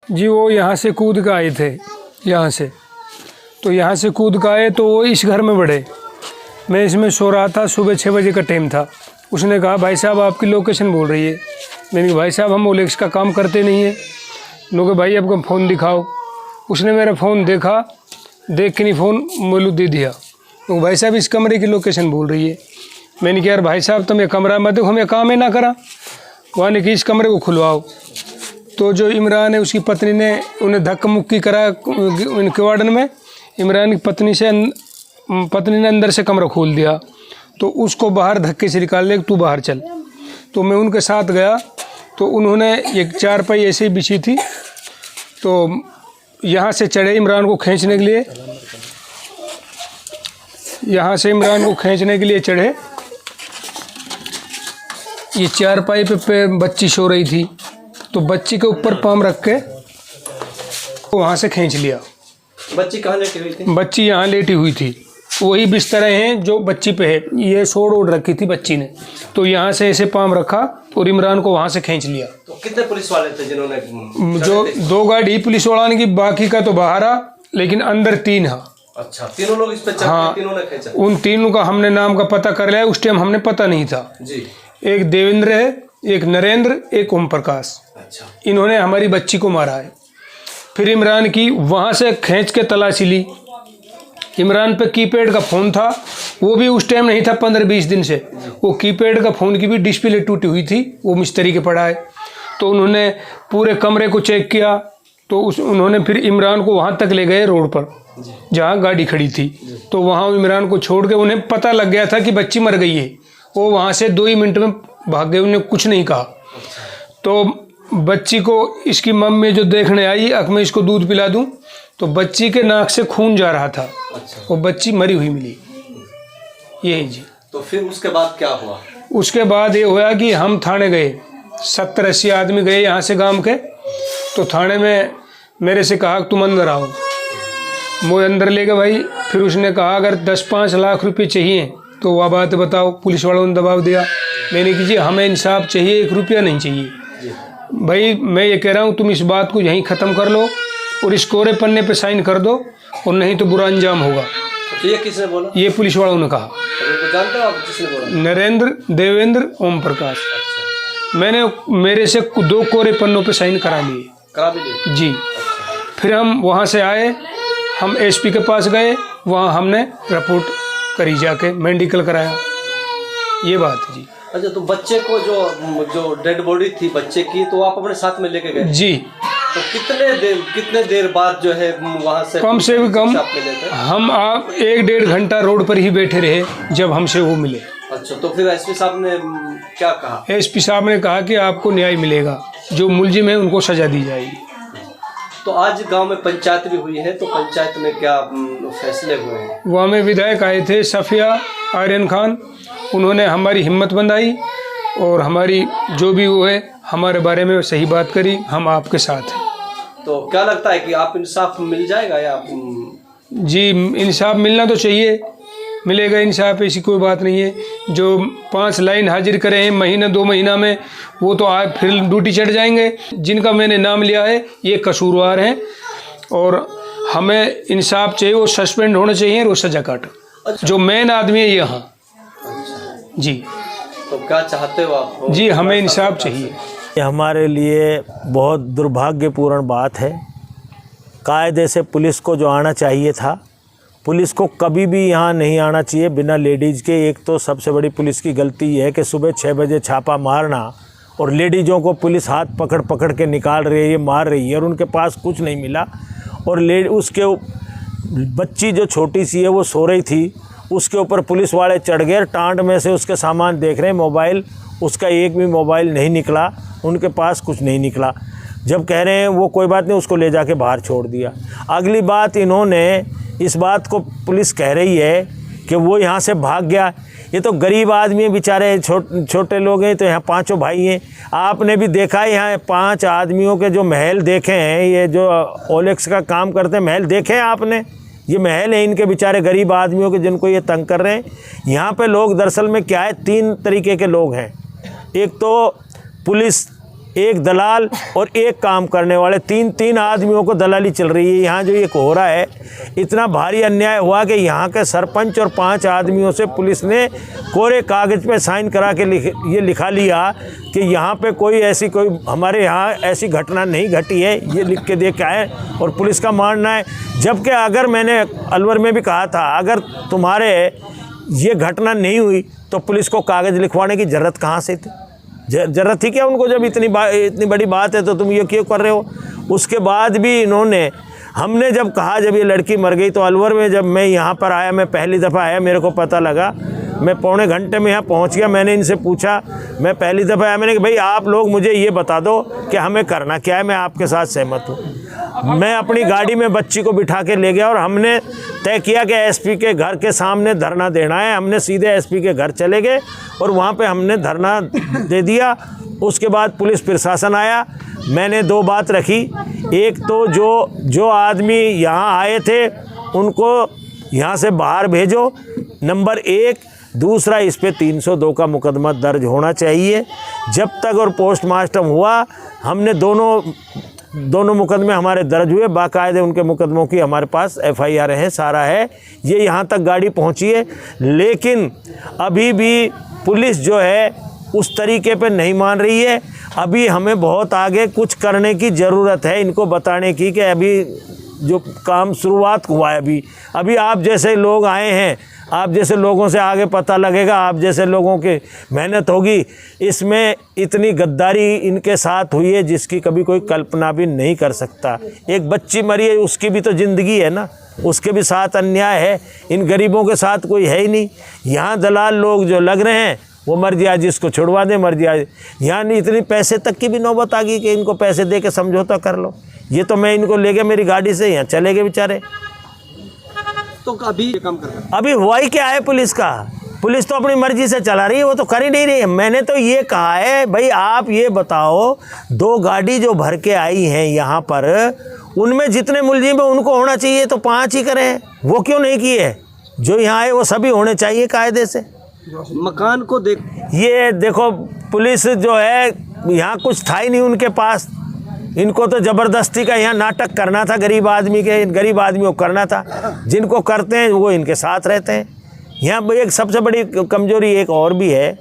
जी वो यहाँ से कूद के आए थे, यहाँ से तो यहाँ से कूद के आए तो वो इस घर में बढ़े। मैं इसमें सो रहा था, सुबह 6 बजे का टाइम था। उसने कहा भाई साहब आपकी लोकेशन बोल रही है। मैंने कहा भाई साहब हम ओलेक्स का काम करते नहीं है। लोग भाई आपका फ़ोन दिखाओ। उसने मेरा फ़ोन देखा, देख के नहीं फ़ोन मोलू दे दिया। तो भाई साहब इस कमरे की लोकेशन बोल रही है। मैंने कहा यार भाई साहब तुम ये कमरा मत देखो, हमें काम ही ना करा। वहाँ ने कि इस कमरे को खुलवाओ। तो जो इमरान है उसकी पत्नी ने उन्हें धक्का मुक्की करा उनके वार्डन में। इमरान की पत्नी ने अंदर से कमरा खोल दिया तो उसको बाहर धक्के से निकाल ले, तू बाहर चल। तो मैं उनके साथ गया तो उन्होंने एक चारपाई ऐसे ही बिछी थी तो यहाँ से चढ़े इमरान को खींचने के लिए, यहाँ से इमरान को खींचने के लिए चढ़े। ये चारपाई पे बच्ची सो रही थी तो बच्ची के ऊपर पाम रख के वहाँ से खींच लिया। बच्ची कहाँ लेटी हुई थी? बच्ची यहाँ लेटी हुई थी, वही बिस्तर हैं जो बच्ची पे है। ये सोड़ ओढ़ रखी थी बच्ची ने, तो यहाँ से ऐसे पाम रखा और इमरान को वहाँ से खींच लिया। तो कितने पुलिस वाले थे जिन्होंने? जो 2 गाड़ी पुलिस वाला की, बाकी का तो बाहर आ, लेकिन अंदर 3 है। अच्छा, तीनों लोग इस पे चढ़े? हाँ, तीनों ने खींचा? उन तीनों का हमने नाम का पता कर लिया। उस टाइम हमने पता नहीं था जी। एक देवेंद्र है, एक नरेंद्र, एक ओम प्रकाश। अच्छा, इन्होंने हमारी बच्ची को मारा है। फिर इमरान की वहाँ से खींच के तलाशी ली। इमरान पे कीपैड का फ़ोन था, वो भी उस टाइम नहीं था, 15-20 दिन से। वो कीपैड का फ़ोन की भी डिस्प्ले टूटी हुई थी, वो मिस्त्री के पड़ा है। तो उन्होंने पूरे कमरे को चेक किया तो उन्होंने फिर इमरान को वहाँ तक ले गए रोड पर जहाँ गाड़ी खड़ी थी। तो वहाँ इमरान को छोड़ के उन्हें पता लग गया था कि बच्ची मर गई है। वो वहाँ से 2 ही मिनट में भाग गए, उन्हें कुछ नहीं कहा। तो बच्ची को इसकी मम्मी जो देखने आई, अब मैं इसको दूध पिला दूं, तो बच्ची के नाक से खून जा रहा था। अच्छा। वो बच्ची मरी हुई मिली। यही जी। तो फिर उसके बाद क्या हुआ? उसके बाद ये हुआ कि हम थाने गए, 70-80 आदमी गए यहाँ से गांव के। तो थाने में मेरे से कहा तुम अंदर आओ। मैं अंदर ले गए भाई। फिर उसने कहा अगर 10-5 लाख रुपए चाहिए तो वह बात बताओ। पुलिस वालों ने दबाव दिया। मैंने कीजिए हमें इंसाफ चाहिए, 1 रुपया नहीं चाहिए। भाई मैं ये कह रहा हूँ तुम इस बात को यहीं ख़त्म कर लो और इस कोरे पन्ने पे साइन कर दो, और नहीं तो बुरा अंजाम होगा। तो ये किसने बोला? ये पुलिस वालों ने कहा। तो जानते हो आप किसने बोला? नरेंद्र, देवेंद्र, ओम प्रकाश। मैंने मेरे से 2 कोरे पन्नों पे साइन करा लिए। करा भी लिए? जी। फिर हम वहाँ से आए, हम एसपी के पास गए, वहाँ हमने रिपोर्ट करी, जाके मेडिकल कराया। ये बात है जी। अच्छा, तो बच्चे को जो डेड बॉडी थी बच्चे की, तो आप अपने साथ में लेके गए? जी। तो कितने देर बाद जो है वहाँ से कम से भी कम हम आप 1-1.5 घंटा रोड पर ही बैठे रहे जब हमसे वो मिले। अच्छा, तो फिर एसपी साहब ने क्या कहा? एसपी साहब ने कहा कि आपको न्याय मिलेगा, जो मुलजिम है उनको सजा दी जाएगी। तो आज गांव में पंचायत भी हुई है, तो पंचायत में क्या फैसले हुए हैं? वहाँ में विधायक आए थे, सफिया आर्यन खान। उन्होंने हमारी हिम्मत बंधाई और हमारी जो भी वो है हमारे बारे में सही बात करी। हम आपके साथ हैं। तो क्या लगता है कि आप इंसाफ मिल जाएगा या जी इंसाफ मिलना तो चाहिए, मिलेगा इंसाफ, ऐसी कोई बात नहीं है। जो 5 लाइन हाजिर करे हैं महीना 2 महीना में, वो तो आज फिर ड्यूटी चढ़ जाएंगे। जिनका मैंने नाम लिया है ये कसूरवार हैं और हमें इंसाफ चाहिए। वो सस्पेंड होना चाहिए और वो सजा काटे। जो मेन आदमी है ये। हाँ जी। तो क्या चाहते हो आप? जी हमें इंसाफ चाहिए। ये हमारे लिए बहुत दुर्भाग्यपूर्ण बात है। कायदे से पुलिस को जो आना चाहिए था, पुलिस को कभी भी यहाँ नहीं आना चाहिए बिना लेडीज़ के। एक तो सबसे बड़ी पुलिस की गलती है कि सुबह 6 बजे छापा मारना और लेडीज़ों को पुलिस हाथ पकड़ पकड़ के निकाल रही है, मार रही है और उनके पास कुछ नहीं मिला। और उसके बच्ची जो छोटी सी है वो सो रही थी, उसके ऊपर पुलिस वाले चढ़ गए, टांड में से उसके सामान देख रहे हैं, मोबाइल, उसका एक भी मोबाइल नहीं निकला, उनके पास कुछ नहीं निकला। जब कह रहे हैं वो कोई बात नहीं, उसको ले जाके बाहर छोड़ दिया। अगली बात इन्होंने इस बात को पुलिस कह रही है कि वो यहाँ से भाग गया। ये तो गरीब आदमी है बेचारे, छोटे लोग हैं। तो यहाँ 5 भाई हैं। आपने भी देखा है यहाँ 5 आदमियों के जो महल देखे हैं, ये जो ओलेक्स का काम करते हैं महल देखे हैं आपने? ये महल है इनके बेचारे गरीब आदमियों के, जिनको ये तंग कर रहे हैं। यहाँ पे लोग दरअसल में क्या है, 3 तरीके के लोग हैं। एक तो पुलिस, एक दलाल और एक काम करने वाले, तीन आदमियों को दलाली चल रही है। यहाँ जो ये हो रहा है, इतना भारी अन्याय हुआ कि यहाँ के सरपंच और 5 आदमियों से पुलिस ने कोरे कागज़ पे साइन करा के ये लिखा लिया कि यहाँ पे कोई हमारे यहाँ ऐसी घटना नहीं घटी है, ये लिख के दे के आए। और पुलिस का मानना है, जबकि अगर मैंने अलवर में भी कहा था, अगर तुम्हारे ये घटना नहीं हुई तो पुलिस को कागज़ लिखवाने की ज़रूरत कहाँ से थी? ज़रूरत थी क्या उनको? जब इतनी बड़ी बात है तो तुम ये क्यों कर रहे हो? उसके बाद भी इन्होंने, हमने जब कहा, जब ये लड़की मर गई तो अलवर में जब मैं यहाँ पर आया, मैं पहली दफ़ा आया, मेरे को पता लगा, मैं पौने घंटे में यहाँ पहुँच गया। मैंने इनसे पूछा, मैं पहली दफ़ा आया, मैंने कहा भाई आप लोग मुझे ये बता दो कि हमें करना क्या है, मैं आपके साथ सहमत हूँ। मैं अपनी गाड़ी में बच्ची को बिठा के ले गया और हमने तय किया कि एसपी के घर के सामने धरना देना है। हमने सीधे एसपी के घर चले गए और वहाँ पे हमने धरना दे दिया। उसके बाद पुलिस प्रशासन आया। मैंने 2 बात रखी, एक तो जो आदमी यहाँ आए थे उनको यहाँ से बाहर भेजो, नंबर 1। दूसरा, इस पे 302 का मुकदमा दर्ज होना चाहिए। जब तक और पोस्टमार्टम हुआ, हमने दोनों मुकदमे हमारे दर्ज हुए, बाकायदे उनके मुकदमों की हमारे पास FIR है, सारा है। ये यहाँ तक गाड़ी पहुँची है, लेकिन अभी भी पुलिस जो है उस तरीके पे नहीं मान रही है। अभी हमें बहुत आगे कुछ करने की ज़रूरत है, इनको बताने की कि अभी जो काम शुरुआत हुआ है, अभी आप जैसे लोग आए हैं, आप जैसे लोगों से आगे पता लगेगा, आप जैसे लोगों की मेहनत होगी। इसमें इतनी गद्दारी इनके साथ हुई है जिसकी कभी कोई कल्पना भी नहीं कर सकता। एक बच्ची मरी है, उसकी भी तो ज़िंदगी है ना, उसके भी साथ अन्याय है। इन गरीबों के साथ कोई है ही नहीं। यहाँ दलाल लोग जो लग रहे हैं, वो मर्जी आज जिसको छुड़वा दे, मर्जी आज। यहाँ नहीं, इतनी पैसे तक की भी नौबत आ गई कि इनको पैसे दे के समझौता कर लो। ये तो मैं इनको ले गया मेरी गाड़ी से, यहाँ चले गए बेचारे। तो अभी ये काम कर रहा है। अभी हुआ ही क्या है पुलिस का? पुलिस तो अपनी मर्जी से चला रही है, वो तो कर ही नहीं रही है। मैंने तो ये कहा है भाई आप ये बताओ, 2 गाड़ी जो भर के आई हैं यहाँ पर, उनमें जितने मुलजिम है उनको होना चाहिए तो 5 ही करें, वो क्यों नहीं किए? जो यहाँ आए वो सभी होने चाहिए कायदे से। मकान को ये देखो, पुलिस जो है यहाँ कुछ था ही नहीं उनके पास। इनको तो ज़बरदस्ती का यहाँ नाटक करना था, गरीब आदमियों को करना था। जिनको करते हैं वो इनके साथ रहते हैं। यहाँ एक सबसे बड़ी कमजोरी एक और भी है,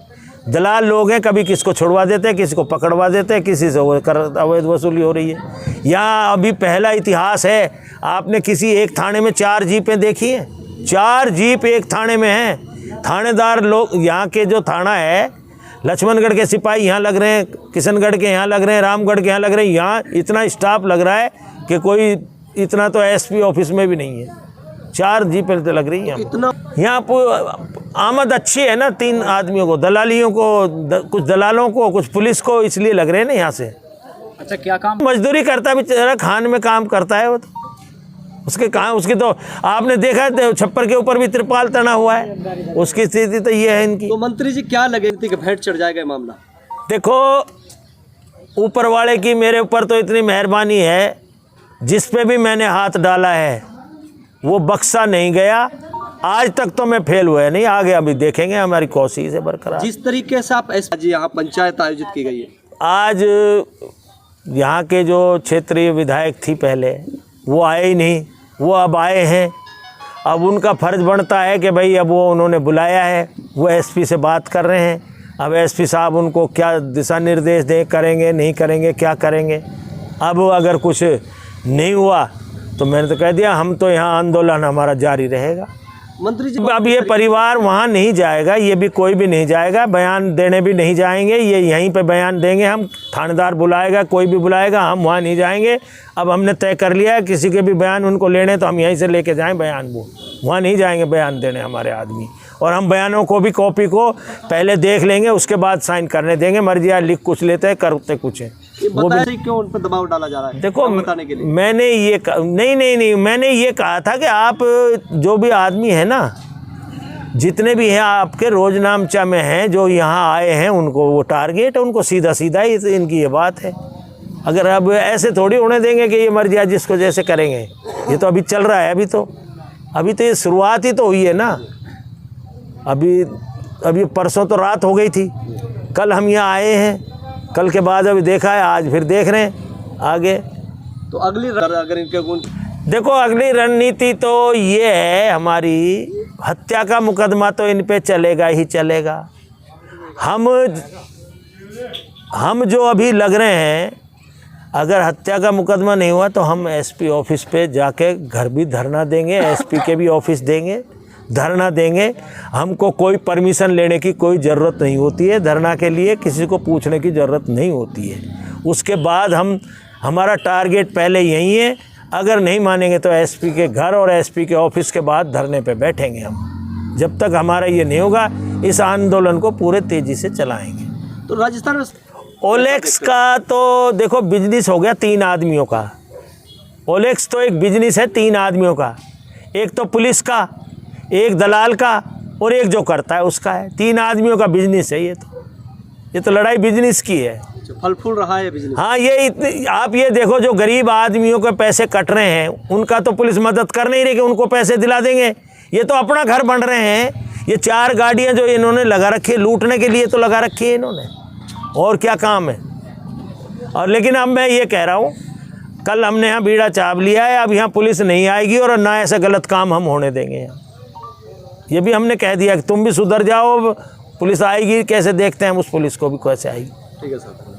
दलाल लोग हैं, कभी किसको छुड़वा देते हैं, किसी को पकड़वा देते हैं, किसी से अवैध वसूली हो रही है। यहाँ अभी पहला इतिहास है, आपने किसी एक थाने में 4 जीपें देखी हैं? 4 जीप एक थाने में हैं। थानेदार लोग, यहाँ के जो थाना है, लक्ष्मणगढ़ के सिपाही यहाँ लग रहे हैं, किशनगढ़ के यहाँ लग रहे हैं, रामगढ़ के यहाँ लग रहे हैं। यहाँ इतना स्टाफ लग रहा है कि कोई इतना तो एसपी ऑफिस में भी नहीं है। 4 जीपें तो लग रही हैं इतना। यहाँ पर आमद अच्छी है ना 3 आदमियों को, दलालियों को, कुछ दलालों को, कुछ पुलिस को, इसलिए लग रहे हैं ना यहाँ से। अच्छा, क्या काम? मजदूरी करता है बेचारा, खान में काम करता है वो तो। उसकी तो आपने देखा है, छप्पर के ऊपर भी तिरपाल तना हुआ है, उसकी स्थिति तो ये है इनकी। तो मंत्री जी क्या लगे कि भेंट चढ़ जाएगा मामला? देखो, ऊपर वाले की मेरे ऊपर तो इतनी मेहरबानी है, जिस पे भी मैंने हाथ डाला है वो बख्शा नहीं गया। आज तक तो मैं फेल हुआ नहीं, आगे अभी देखेंगे, हमारी कोशिश है बरकरार। जिस तरीके से आप यहाँ पंचायत आयोजित की गई है, आज यहाँ के जो क्षेत्रीय विधायक थी पहले, वो आए ही नहीं, वो अब आए हैं। अब उनका फ़र्ज़ बनता है कि भाई अब वो उन्होंने बुलाया है, वो एसपी से बात कर रहे हैं। अब एसपी साहब उनको क्या दिशा निर्देश दें, करेंगे नहीं करेंगे, क्या करेंगे। अब अगर कुछ नहीं हुआ तो मैंने तो कह दिया, हम तो यहाँ आंदोलन हमारा जारी रहेगा। मंत्री जी अब ये परिवार वहाँ नहीं जाएगा, ये भी कोई भी नहीं जाएगा, बयान देने भी नहीं जाएंगे, ये यहीं पे बयान देंगे। हम थानेदार बुलाएगा, कोई भी बुलाएगा, हम वहाँ नहीं जाएंगे। अब हमने तय कर लिया है, किसी के भी बयान उनको लेने तो हम यहीं से लेके जाएं बयान, वो वहाँ नहीं जाएंगे बयान देने हमारे आदमी। और हम बयानों को भी, कॉपी को पहले देख लेंगे, उसके बाद साइन करने देंगे। मर्जी यार, लिख कुछ लेते हैं, करते कुछ है। वो भी क्यों उन पर दबाव डाला जा रहा है? देखो, बताने के लिए मैंने ये नहीं, मैंने ये कहा था कि आप जो भी आदमी है ना, जितने भी हैं आपके रोजनामचा में हैं, जो यहाँ आए हैं, उनको वो टारगेट है, उनको सीधा सीधा ही इनकी ये बात है। अगर अब ऐसे थोड़ी होने देंगे कि ये मर्जी आज जिसको जैसे करेंगे। ये तो अभी चल रहा है, अभी तो ये शुरुआत ही तो हुई है ना। अभी परसों तो रात हो गई थी, कल हम यहाँ आए हैं, कल के बाद अभी देखा है, आज फिर देख रहे हैं आगे। तो अगली अगर इनके गुण देखो अगली रणनीति तो ये है हमारी, हत्या का मुकदमा तो इन पे चलेगा ही चलेगा। हम जो अभी लग रहे हैं, अगर हत्या का मुकदमा नहीं हुआ तो हम एसपी ऑफिस पे जाके घर भी धरना देंगे, एसपी के भी ऑफिस देंगे, धरना देंगे। हमको कोई परमिशन लेने की कोई ज़रूरत नहीं होती है, धरना के लिए किसी को पूछने की ज़रूरत नहीं होती है। उसके बाद हमारा टारगेट पहले यही है, अगर नहीं मानेंगे तो एसपी के घर और एसपी के ऑफिस के बाद धरने पे बैठेंगे हम। जब तक हमारा ये नहीं होगा इस आंदोलन को पूरे तेज़ी से चलाएंगे। तो राजस्थान में ओलेक्स का तो देखो बिजनेस हो गया 3 आदमियों का। ओलेक्स तो एक बिजनेस है 3 आदमियों का, एक तो पुलिस का, एक दलाल का और एक जो करता है उसका है। 3 आदमियों का बिजनेस है ये तो लड़ाई बिजनेस की है। फल फूल रहा है बिजनेस। हाँ, ये आप ये देखो, जो गरीब आदमियों के पैसे कट रहे हैं उनका तो पुलिस मदद कर नहीं रही कि उनको पैसे दिला देंगे। ये तो अपना घर बन रहे हैं। ये 4 गाड़ियाँ जो इन्होंने लगा रखी है लूटने के लिए तो लगा रखी है इन्होंने, और क्या काम है। और लेकिन अब मैं ये कह रहा हूँ, कल हमने यहाँ बीड़ा चाप लिया है, अब यहाँ पुलिस नहीं आएगी और ना ऐसा गलत काम हम होने देंगे यहाँ। ये भी हमने कह दिया कि तुम भी सुधर जाओ, पुलिस आएगी कैसे देखते हैं हम उस पुलिस को भी कैसे आएगी। ठीक है सर।